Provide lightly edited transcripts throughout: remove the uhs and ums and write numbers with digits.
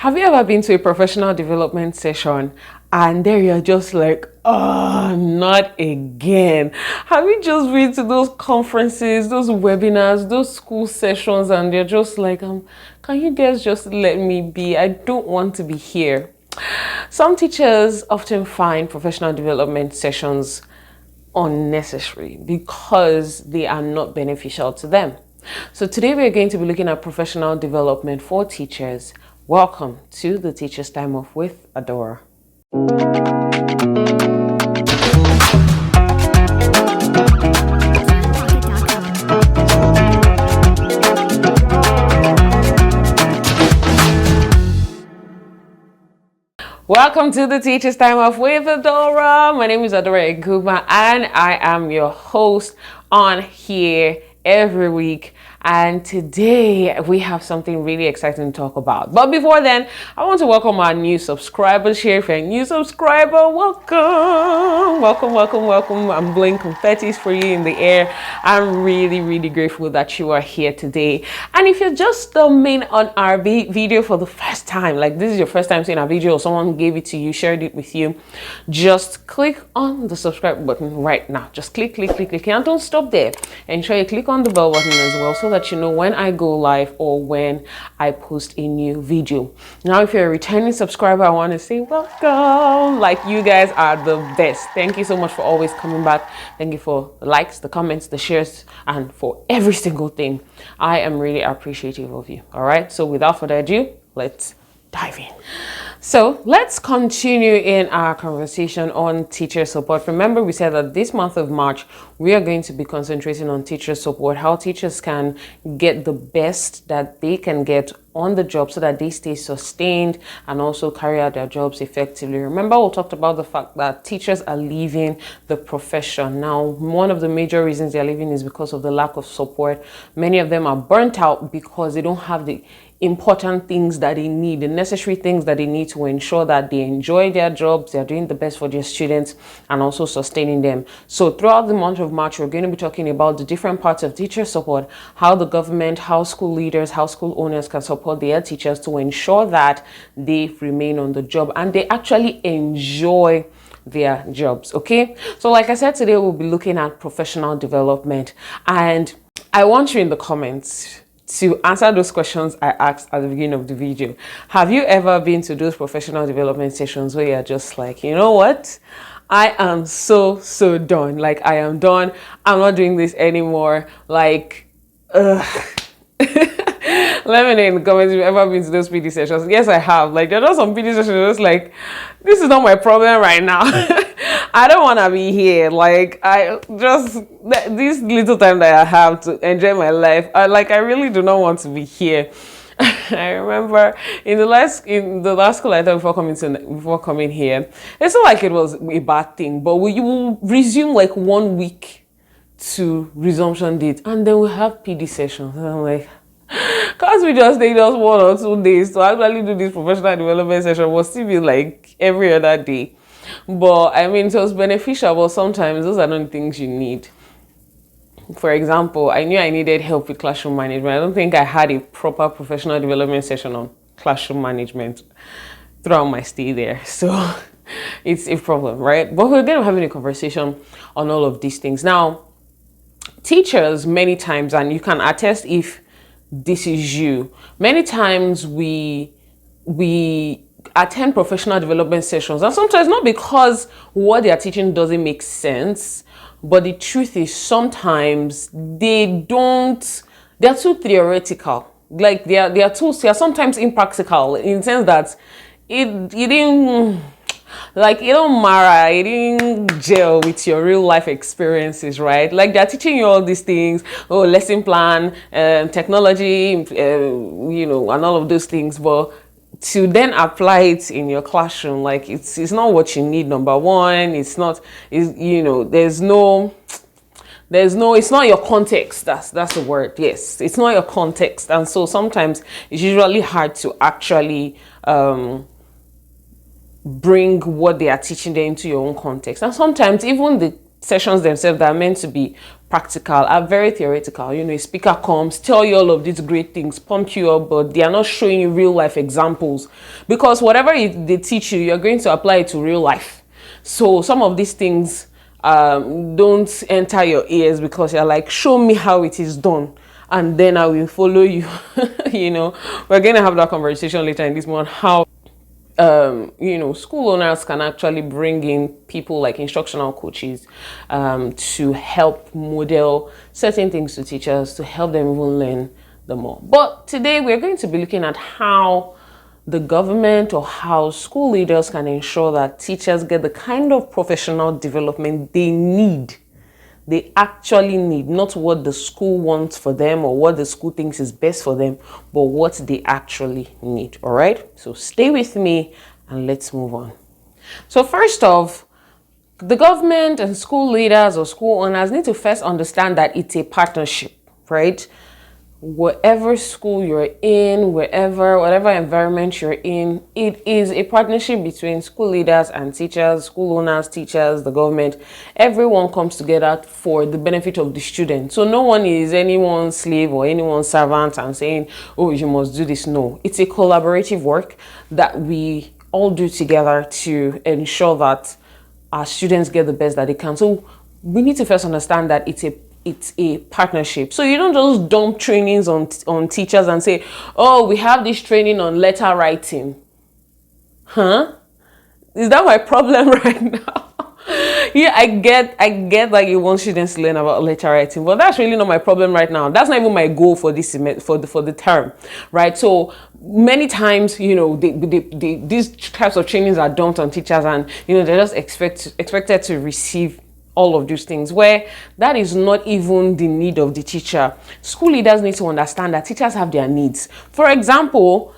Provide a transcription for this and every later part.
Have you ever been to a professional development session and there you're just like, oh, not again? Have you just been to those conferences, those webinars, those school sessions, and they're just like, can you guys just let me be? I don't want to be here. Some teachers often find professional development sessions unnecessary because they are not beneficial to them. So today we are going to be looking at professional development for teachers. Welcome to the Teacher's Time Off with Adora. Welcome to the Teacher's Time Off with Adora. My name is AdoraI and I am your host on here every week. And today we have something really exciting to talk about. But before then, I want to welcome our new subscribers here. If you're a new subscriber, welcome. I'm blowing confettis for you in the air. I'm really grateful that you are here today. And if you're just coming on our video for the first time, like this is your first time seeing our video or someone gave it to you, shared it with you, just click on the subscribe button right now. Just click. And don't stop there. Ensure you click on the bell button as well, so that you know when I go live or when I post a new video. Now, if you're a returning subscriber, I want to say welcome. Like, you guys are the best. Thank you so much for always coming back. Thank you for the likes, the comments, the shares, and for every single thing. I am really appreciative of you. All right, so without further ado, let's dive in. So let's continue in our conversation on teacher support. Remember, we said that this month of March, we are going to be concentrating on teacher support, how teachers can get the best that they can get on the job so that they stay sustained and also carry out their jobs effectively. Remember, we talked about the fact that teachers are leaving the profession. Now, one of the major reasons they're leaving is because of the lack of support. Many of them are burnt out because they don't have the important things that they need, the necessary things that they need to ensure that they enjoy their jobs, they're doing the best for their students, and also sustaining them. So throughout the month of March, we're going to be talking about the different parts of teacher support, how the government, how school leaders, how school owners can support their teachers to ensure that they remain on the job and they actually enjoy their jobs. Okay, so like I said, today we'll be looking at professional development, and I want you in the comments to answer those questions I asked at the beginning of the video. Have you ever been to those professional development sessions where you're just like, you know what? I am so done. Like, I am done. I'm not doing this anymore. Like, let me know in the comments if you've ever been to those PD sessions. Yes, I have. Like, there are some PD sessions just like, this is not my problem right now. I don't want to be here. Like, I just, this little time that I have to enjoy my life, I really do not want to be here. I remember in the last school I thought before coming here, it's not like it was a bad thing, but you will resume like 1 week to resumption date, and then we have PD sessions, and I'm like, because we just take us 1 or 2 days to actually do this professional development session, will still be like every other day. But I mean, it was beneficial, but sometimes those are not the things you need. For example, I knew I needed help with classroom management. I don't think I had a proper professional development session on classroom management throughout my stay there. So it's a problem, right? But we're going to have a conversation on all of these things. Now, teachers, many times, and you can attest if this is you, many times we attend professional development sessions, and sometimes not because what they are teaching doesn't make sense, but the truth is sometimes they're too theoretical. Like they are sometimes impractical in the sense that it don't matter, it didn't gel with your real life experiences, right? Like they're teaching you all these things, lesson plan, technology, and all of those things, but to then apply it in your classroom, like it's not what you need. Number one, it's not it's not your context. That's the word. Yes, it's not your context, and so sometimes it's usually hard to actually bring what they are teaching there into your own context. And sometimes even the sessions themselves that are meant to be practical are very theoretical. You know, a speaker comes, tell you all of these great things, pump you up, but they are not showing you real life examples, because whatever they teach you, you're going to apply it to real life. So some of these things don't enter your ears, because you're like, show me how it is done, and then I will follow you. You know, we're going to have that conversation later in this month, how you know, school owners can actually bring in people like instructional coaches to help model certain things to teachers, to help them even learn the more. But today we're going to be looking at how the government or how school leaders can ensure that teachers get the kind of professional development they need. They actually need, not what the school wants for them or what the school thinks is best for them, but what they actually need. All right, so stay with me and let's move on. So first off, the government and school leaders or school owners need to first understand that it's a partnership, right? Whatever school you're in, whatever environment you're in, it is a partnership between school leaders and teachers, school owners, teachers, the government. Everyone comes together for the benefit of the student. So no one is anyone's slave or anyone's servant and saying, oh, you must do this. No, it's a collaborative work that we all do together to ensure that our students get the best that they can. So we need to first understand that it's a partnership. So you don't just dump trainings on teachers and say, oh, we have this training on letter writing. Huh? Is that my problem right now? Yeah, I get that you want students to learn about letter writing, but that's really not my problem right now. That's not even my goal for this for the term, right? So many times, you know, these types of trainings are dumped on teachers, and you know, they're just expected to receive all of those things, where that is not even the need of the teacher. School leaders need to understand that teachers have their needs. For example,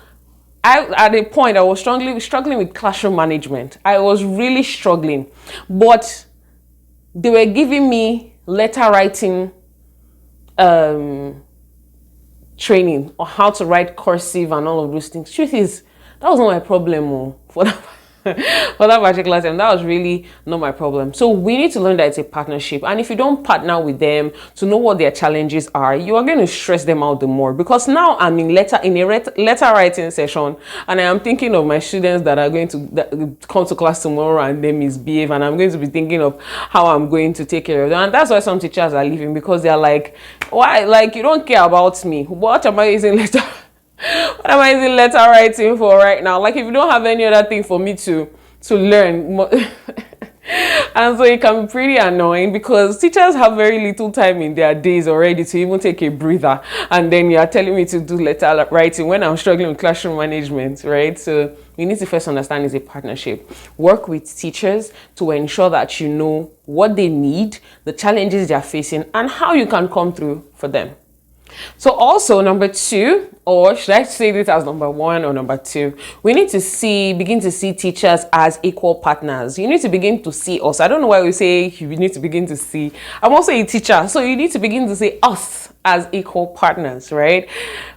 at a point I was struggling with classroom management. I was really struggling, but they were giving me letter writing training on how to write cursive and all of those things. Truth is, that was not my problem for that. For that particular time, that was really not my problem. So we need to learn that it's a partnership, and if you don't partner with them to know what their challenges are, you are going to stress them out the more. Because now I'm in a letter writing session, and I am thinking of my students that are going to come to class tomorrow and they misbehave, and I'm going to be thinking of how I'm going to take care of them. And that's why some teachers are leaving, because they're like, why, like, you don't care about me? What am I using letter what am I using letter writing for right now? Like, if you don't have any other thing for me to learn. And so it can be pretty annoying, because teachers have very little time in their days already to even take a breather, and then you are telling me to do letter writing when I'm struggling with classroom management, right? So you need to first understand it's a partnership. Work with teachers to ensure that you know what they need, the challenges they are facing, and how you can come through for them. So also, number two, or should I say this as number one or number two, we need to begin to see teachers as equal partners. You need to begin to see us. I don't know why we say you need to begin to see. I'm also a teacher, so you need to begin to see us as equal partners, right?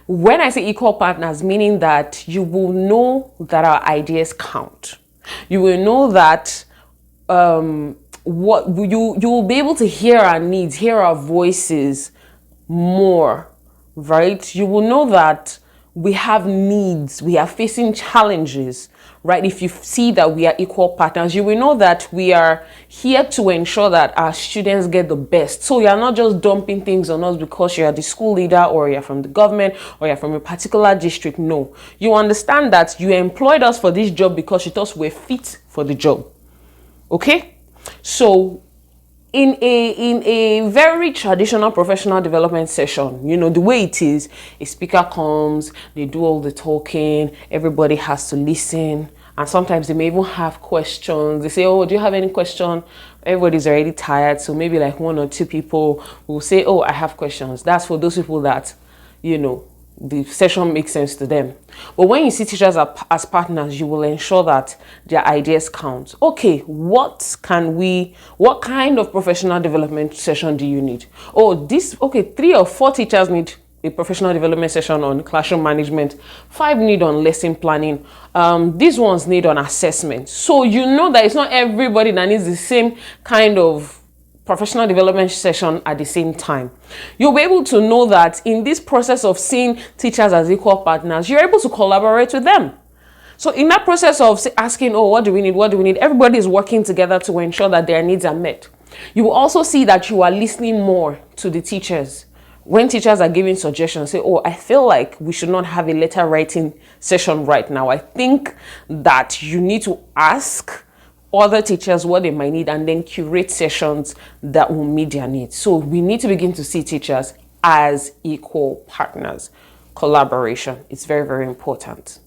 When I say equal partners, meaning that you will know that our ideas count. You will know that what you will be able to hear our needs, hear our voices more, right? You will know that we have needs, we are facing challenges, right? If you see that we are equal partners, you will know that we are here to ensure that our students get the best. So you're not just dumping things on us because you're the school leader, or you're from the government, or you're from a particular district. No, you understand that you employed us for this job because you thought we're fit for the job. Okay? So in a very traditional professional development session, you know, the way it is, a speaker comes, they do all the talking, everybody has to listen, and sometimes they may even have questions. They say, oh, do you have any question? Everybody's already tired, so maybe like one or two people will say, oh, I have questions. That's for those people that, you know, the session makes sense to them. But when you see teachers as partners, you will ensure that their ideas count. Okay, what kind of professional development session do you need? Oh, 3 or 4 teachers need a professional development session on classroom management, 5 need on lesson planning, these ones need on assessment. So you know that it's not everybody that needs the same kind of professional development session at the same time. You'll be able to know that in this process of seeing teachers as equal partners, you're able to collaborate with them. So in that process of asking, oh, what do we need? What do we need? Everybody is working together to ensure that their needs are met. You will also see that you are listening more to the teachers. When teachers are giving suggestions, say, oh, I feel like we should not have a letter writing session right now. I think that you need to ask other teachers what they might need and then curate sessions that will meet their needs. So we need to begin to see teachers as equal partners. Collaboration is very, very important.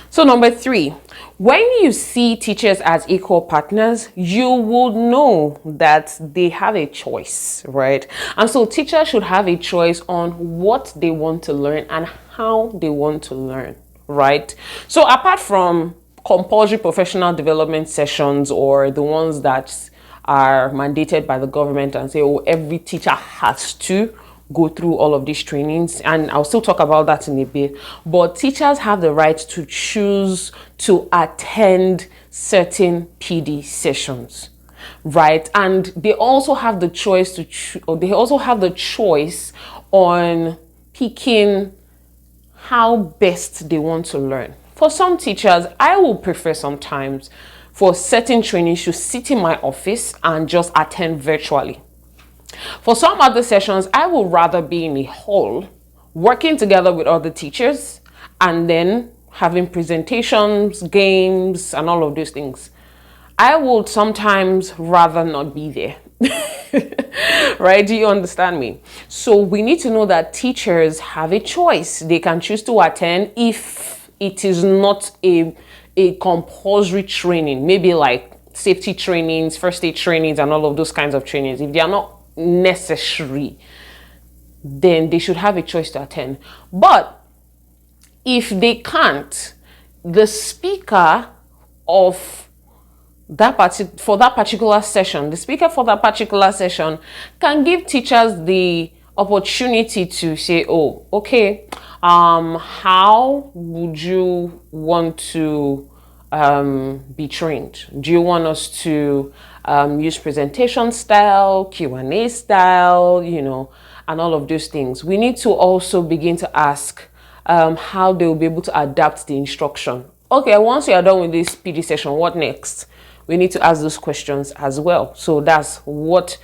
So number 3, when you see teachers as equal partners, you will know that they have a choice, right? And so teachers should have a choice on what they want to learn and how they want to learn, right? So apart from compulsory professional development sessions or the ones that are mandated by the government and say, oh, every teacher has to go through all of these trainings, and I'll still talk about that in a bit, but teachers have the right to choose to attend certain PD sessions, right? And they also have the choice on picking how best they want to learn. For some teachers, I will prefer sometimes for certain trainings to sit in my office and just attend virtually. For some other sessions, I will rather be in a hall, working together with other teachers, and then having presentations, games, and all of those things. I would sometimes rather not be there. Right? Do you understand me? So we need to know that teachers have a choice. They can choose to attend if it is not a compulsory training, maybe like safety trainings, first aid trainings, and all of those kinds of trainings. If they are not necessary, then they should have a choice to attend. But if they can't, the speaker for that particular session can give teachers the opportunity to say, oh, okay, how would you want to be trained? Do you want us to use presentation style, Q&A style, and all of those things? We need to also begin to ask how they will be able to adapt the instruction. Okay, once you are done with this PD session, what next? We need to ask those questions as well. So that's what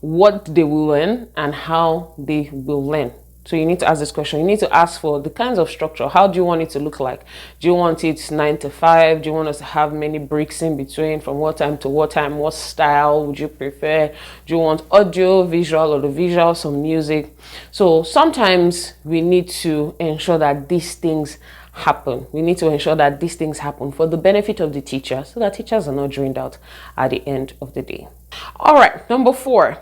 they will learn and how they will learn. So you need to ask this question. You need to ask for the kinds of structure. How do you want it to look like? Do you want it 9 to 5? Do you want us to have many breaks in between? From what time to what time? What style would you prefer? Do you want audio, visual, or the visual, some music? So sometimes we need to ensure that these things happen. We need to ensure that these things happen for the benefit of the teacher, so that teachers are not drained out at the end of the day. All right, number 4.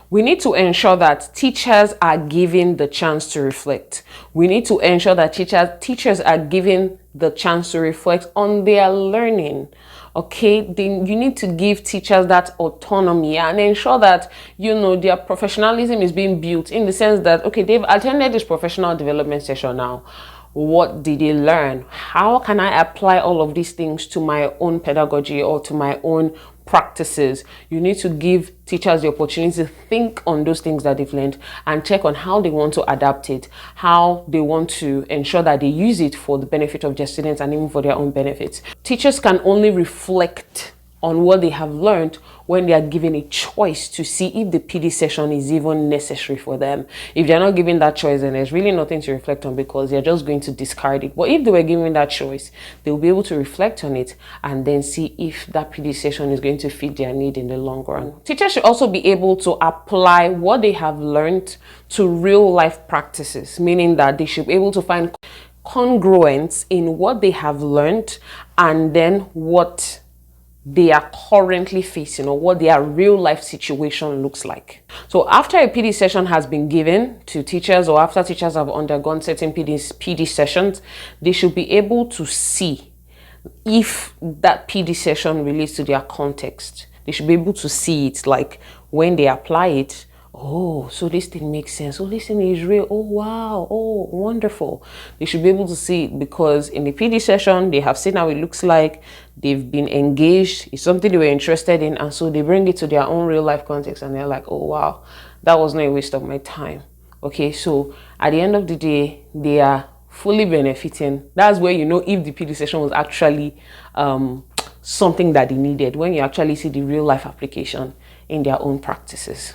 We need to ensure that teachers are given the chance to reflect. We need to ensure that teachers are given the chance to reflect on their learning. Okay, then you need to give teachers that autonomy and ensure that, their professionalism is being built in the sense that, okay, they've attended this professional development session now. What did they learn? How can I apply all of these things to my own pedagogy or to my own practices? You need to give teachers the opportunity to think on those things that they've learned and check on how they want to adapt it, how they want to ensure that they use it for the benefit of their students and even for their own benefits. Teachers can only reflect on what they have learned when they are given a choice to see if the PD session is even necessary for them. If they're not given that choice, then there's really nothing to reflect on because they're just going to discard it. But if they were given that choice, they'll be able to reflect on it and then see if that PD session is going to fit their need in the long run. Teachers should also be able to apply what they have learned to real life practices, meaning that they should be able to find congruence in what they have learned and then what they are currently facing or what their real life situation looks like. So after a PD session has been given to teachers or after teachers have undergone certain PD sessions, they should be able to see if that PD session relates to their context. They should be able to see it, like when they apply it oh, so this thing makes sense. Oh, this thing is real. Oh, wow. Oh, wonderful. They should be able to see it, because in the PD session, they have seen how it looks like. They've been engaged. It's something they were interested in. And so they bring it to their own real life context and they're like, oh, wow, that was not a waste of my time. Okay, so at the end of the day, they are fully benefiting. That's where you know if the PD session was actually something that they needed, when you actually see the real life application in their own practices.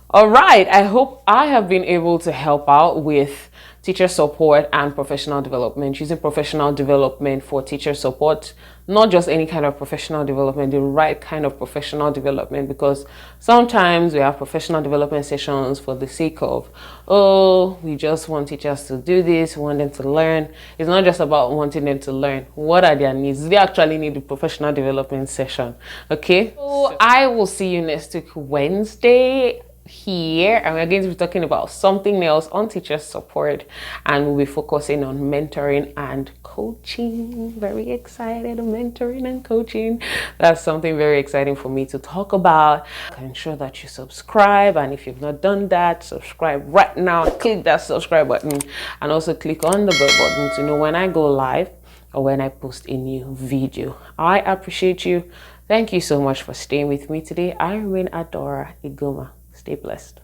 All right, I hope I have been able to help out with teacher support and professional development, using professional development for teacher support, not just any kind of professional development, the right kind of professional development, because sometimes we have professional development sessions for the sake of, oh, we just want teachers to do this, we want them to learn. It's not just about wanting them to learn. What are their needs? They actually need the professional development session. Okay, so I will see you next week, Wednesday, here, and we're going to be talking about something else on teacher support, and we'll be focusing on mentoring and coaching. Very excited. Mentoring and coaching, that's something very exciting for me to talk about. Ensure that you subscribe, and if you've not done that, subscribe right now. Click that subscribe button and also click on the bell button to know when I go live or when I post a new video. I appreciate you. Thank you so much for staying with me today. I remain Adora Iguma. Stay blessed.